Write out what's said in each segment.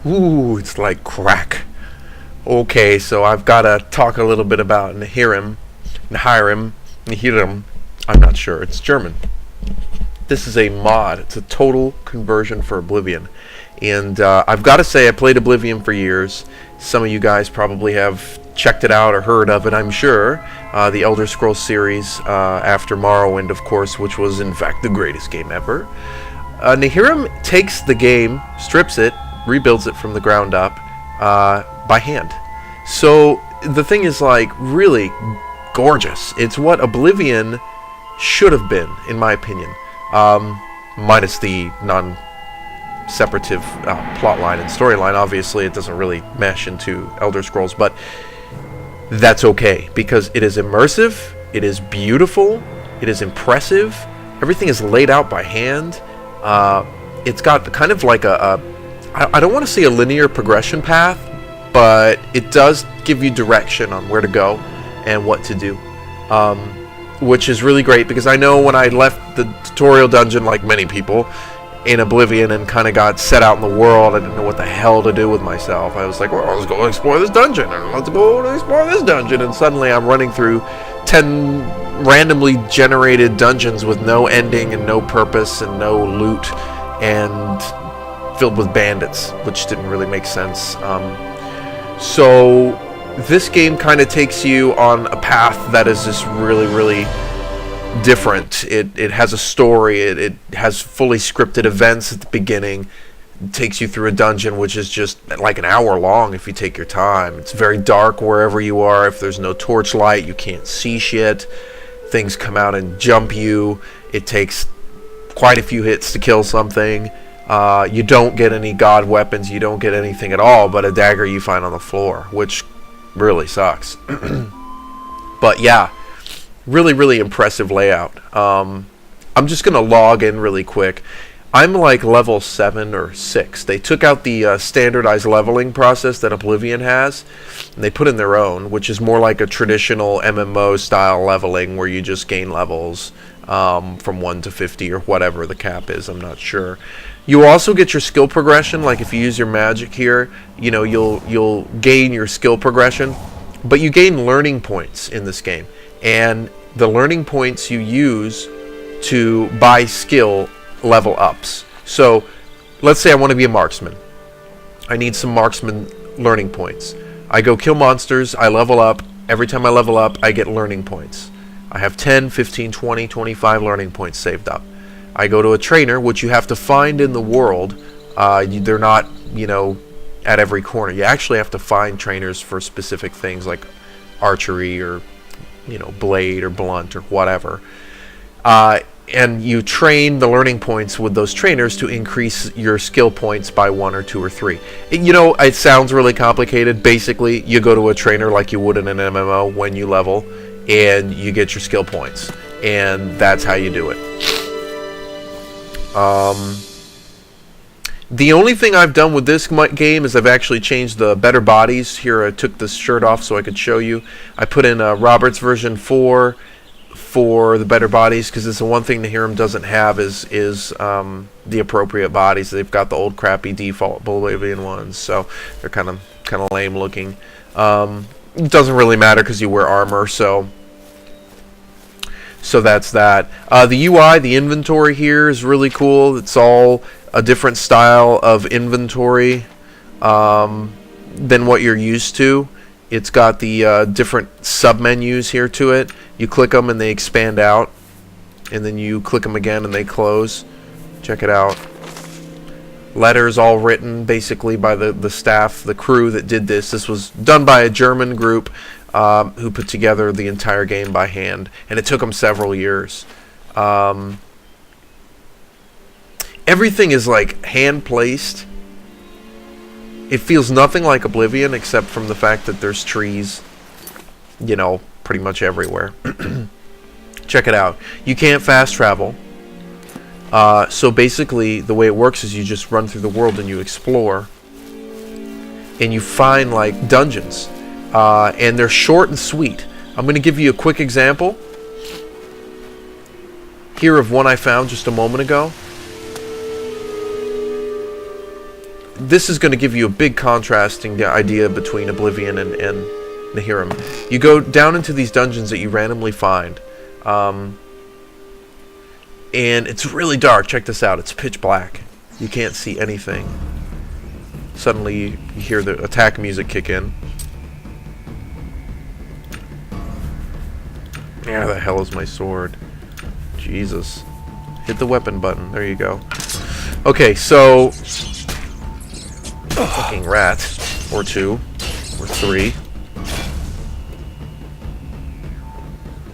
Ooh, it's like crack. Okay, so I've got to talk a little bit about Nehrim. I'm not sure. It's German. This is a mod. It's a total conversion for Oblivion. And I've got to say, I played Oblivion for years. Some of you guys probably have checked it out or heard of it, I'm sure. The Elder Scrolls series after Morrowind, of course, which was, in fact, the greatest game ever. Nehrim takes the game, strips it, rebuilds it from the ground up by hand. So the thing is, like, really gorgeous. It's what Oblivion should have been, in my opinion. Minus the non-separative plotline and storyline. Obviously, it doesn't really mesh into Elder Scrolls, but that's okay, because it is immersive, it is beautiful, it is impressive, everything is laid out by hand. It's got kind of like I don't want to say a linear progression path, but it does give you direction on where to go and what to do. Which is really great, because I know when I left the tutorial dungeon, like many people, in Oblivion and kind of got set out in the world, I didn't know what the hell to do with myself. I was like, well, let's go explore this dungeon, and let's go explore this dungeon, and suddenly I'm running through 10 randomly generated dungeons with no ending and no purpose and no loot, and filled with bandits, which didn't really make sense. So this game kind of takes you on a path that is just really, really different. It has a story. It has fully scripted events at the beginning. It takes you through a dungeon, which is just like an hour long if you take your time. It's very dark wherever you are. If there's no torchlight, you can't see shit. Things come out and jump you. It takes quite a few hits to kill something. You don't get any god weapons. You don't get anything at all but a dagger you find on the floor, which really sucks. But yeah, really, really impressive layout. I'm just going to log in really quick. I'm like level 7 or 6. They took out the standardized leveling process that Oblivion has, and they put in their own, which is more like a traditional MMO style leveling where you just gain levels from 1 to 50 or whatever the cap is. I'm not sure. You also get your skill progression. Like if you use your magic here, you know, you'll gain your skill progression, but you gain learning points in this game, and the learning points you use to buy skill level ups. So let's say I want to be a marksman. I need some marksman learning points. I go kill monsters, I level up. Every time I level up, I get learning points. I have 10, 15, 20, 25 learning points saved up. I go to a trainer, which you have to find in the world. They're not, you know, at every corner. You actually have to find trainers for specific things like archery or, you know, blade or blunt or whatever. And you train the learning points with those trainers to increase your skill points by 1 or 2 or 3. You know, it sounds really complicated. Basically, you go to a trainer like you would in an MMO when you level, and you get your skill points. And that's how you do it. The only thing I've done with this game is I've actually changed the better bodies. Here I took this shirt off so I could show you. I put in Robert's version 4 for the better bodies, because it's the one thing Nehrim doesn't have is the appropriate bodies. They've got the old crappy default Oblivion ones, so they're kind of lame looking. It doesn't really matter because you wear armor, so that's that. The UI, the inventory here is really cool. It's all a different style of inventory than what you're used to. It's got the different sub-menus here to it. You click them and they expand out, and then you click them again and they close. Check it out. Letters all written basically by the staff, the crew that did this. This was done by a German group who put together the entire game by hand, and it took them several years. Everything is like hand placed. It feels nothing like Oblivion except from the fact that there's trees, you know, pretty much everywhere. Check it out. You can't fast travel. So basically the way it works is you just run through the world and you explore, and you find like dungeons. And they're short and sweet. I'm going to give you a quick example here of one I found just a moment ago. this is going to give you a big contrasting idea between Oblivion and Nehrim. You go down into these dungeons that you randomly find, and it's really dark. Check this out. It's pitch black. You can't see anything. Suddenly you hear the attack music kick in. Where the hell is my sword? Jesus. Hit the weapon button. There you go. Okay, so... fucking rat. Or 2. Or 3.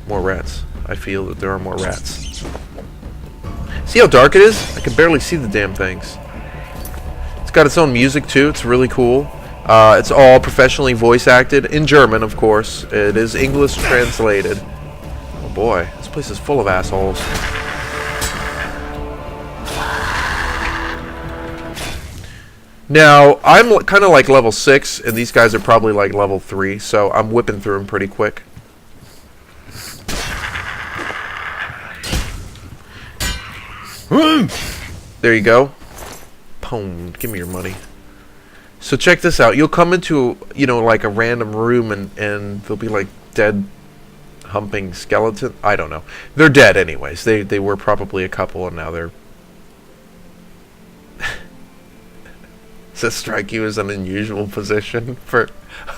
More rats. I feel that there are more rats. See how dark it is? I can barely see the damn things. It's got its own music too. It's really cool. It's all professionally voice acted. In German, of course. It is English translated. Oh boy. This place is full of assholes. Now, I'm kind of like level 6, and these guys are probably like level 3, so I'm whipping through them pretty quick. There you go. Boom. Give me your money. So check this out. You'll come into, you know, like a random room, and there'll be like dead humping skeleton. I don't know. They're dead anyways. They were probably a couple, and now they're... Does that strike you as an unusual position for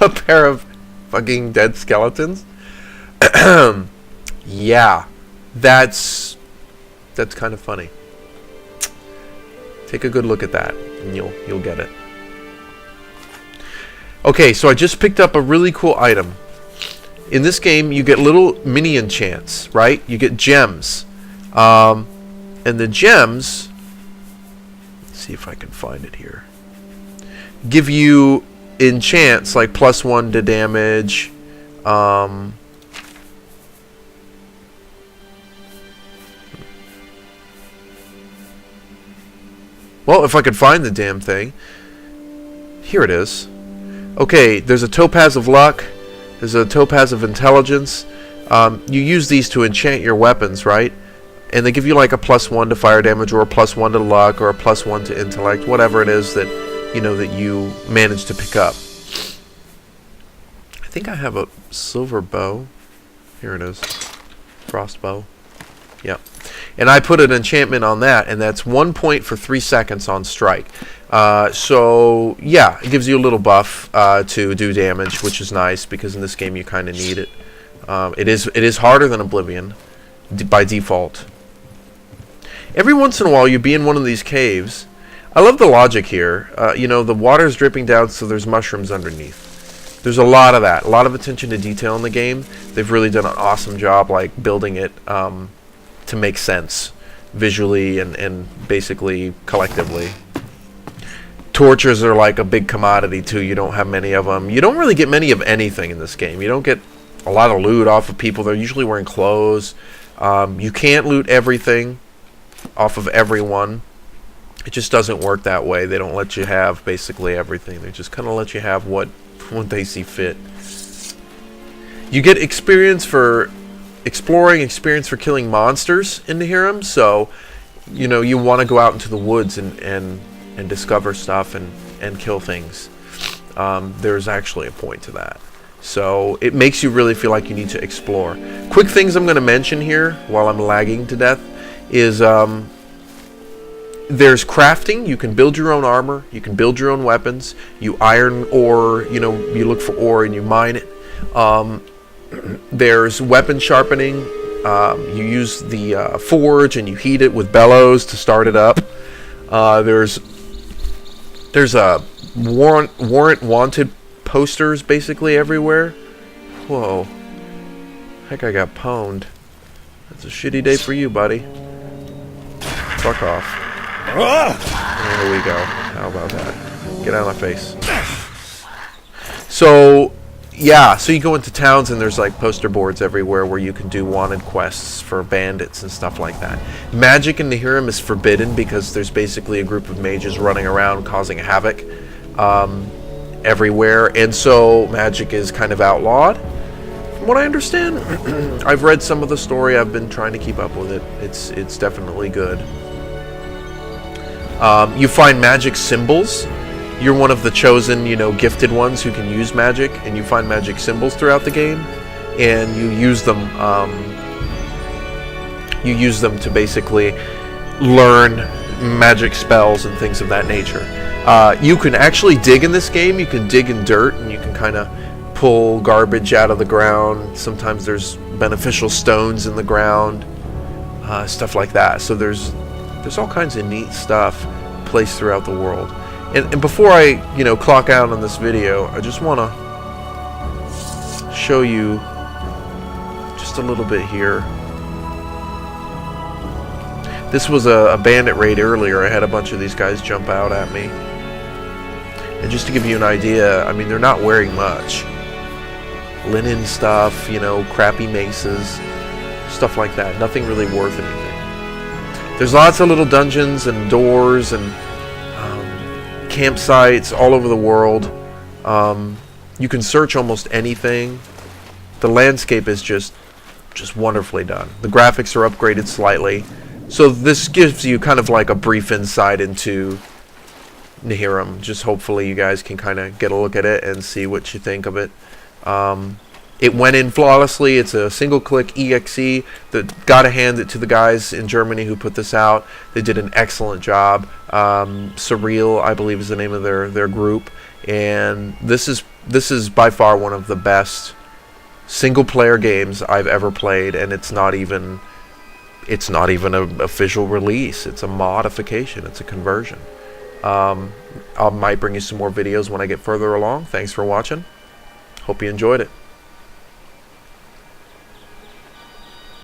a pair of fucking dead skeletons? Yeah, that's kind of funny. Take a good look at that, and you'll get it. Okay, so I just picked up a really cool item. In this game, you get little mini enchants, right? You get gems, and the gems. Let's see if I can find it here. Give you enchants like +1 to damage. Well, if I could find the damn thing. Here it is. Okay, there's a topaz of luck. There's a topaz of intelligence. You use these to enchant your weapons, right? And they give you like a +1 to fire damage, or a +1 to luck, or a +1 to intellect, whatever it is that you know that you managed to pick up. I think I have a silver bow. Here it is. Frostbow. Yep. And I put an enchantment on that, and that's 1 point for 3 seconds on strike. So yeah, it gives you a little buff to do damage, which is nice because in this game you kind of need it. It is harder than Oblivion by default. Every once in a while you be in one of these caves. I love the logic here. You know, the water's dripping down, so there's mushrooms underneath. There's a lot of that, a lot of attention to detail in the game. They've really done an awesome job, like building it to make sense visually and basically collectively. Torches are like a big commodity too. You don't have many of them. You don't really get many of anything in this game. You don't get a lot of loot off of people. They're usually wearing clothes. You can't loot everything off of everyone. It just doesn't work that way. They don't let you have basically everything. They just kind of let you have what they see fit. You get experience for exploring, experience for killing monsters in Nehrim. So, you know, you want to go out into the woods and discover stuff and kill things. There's actually a point to that. So it makes you really feel like you need to explore. Quick things I'm going to mention here while I'm lagging to death is... there's crafting. You can build your own armor. You can build your own weapons. You iron ore. You know, you look for ore and you mine it. There's weapon sharpening. You use the forge and you heat it with bellows to start it up. There's a warrant wanted posters basically everywhere. Whoa. Heck, I got pwned. That's a shitty day for you, buddy. Fuck off. There we go. How about that? Get out of my face. So, yeah, so you go into towns and there's like poster boards everywhere where you can do wanted quests for bandits and stuff like that. Magic in Nehrim is forbidden because there's basically a group of mages running around causing havoc everywhere, and so magic is kind of outlawed. From what I understand, I've read some of the story. I've been trying to keep up with it. It's definitely good. You find magic symbols you're one of the chosen, gifted ones who can use magic, and you find magic symbols throughout the game, and you use them. You use them to basically learn magic spells and things of that nature. You can actually dig in this game. You can dig in dirt, and you can kind of pull garbage out of the ground. Sometimes there's beneficial stones in the ground, stuff like that. So there's all kinds of neat stuff placed throughout the world. And before I clock out on this video, I just want to show you just a little bit here. This was a bandit raid earlier. I had a bunch of these guys jump out at me. And just to give you an idea, I mean, they're not wearing much. Linen stuff, crappy maces, stuff like that. Nothing really worth anything. There's lots of little dungeons and doors and campsites all over the world. You can search almost anything. The landscape is just wonderfully done. The graphics are upgraded slightly. So this gives you kind of like a brief insight into Nehrim. Just hopefully you guys can kind of get a look at it and see what you think of it. It went in flawlessly. It's a single-click EXE. Gotta hand it to the guys in Germany who put this out. They did an excellent job. Surreal, I believe, is the name of their group. And this is by far one of the best single-player games I've ever played, and it's not even an official release. It's a modification. It's a conversion. I might bring you some more videos when I get further along. Thanks for watching. Hope you enjoyed it.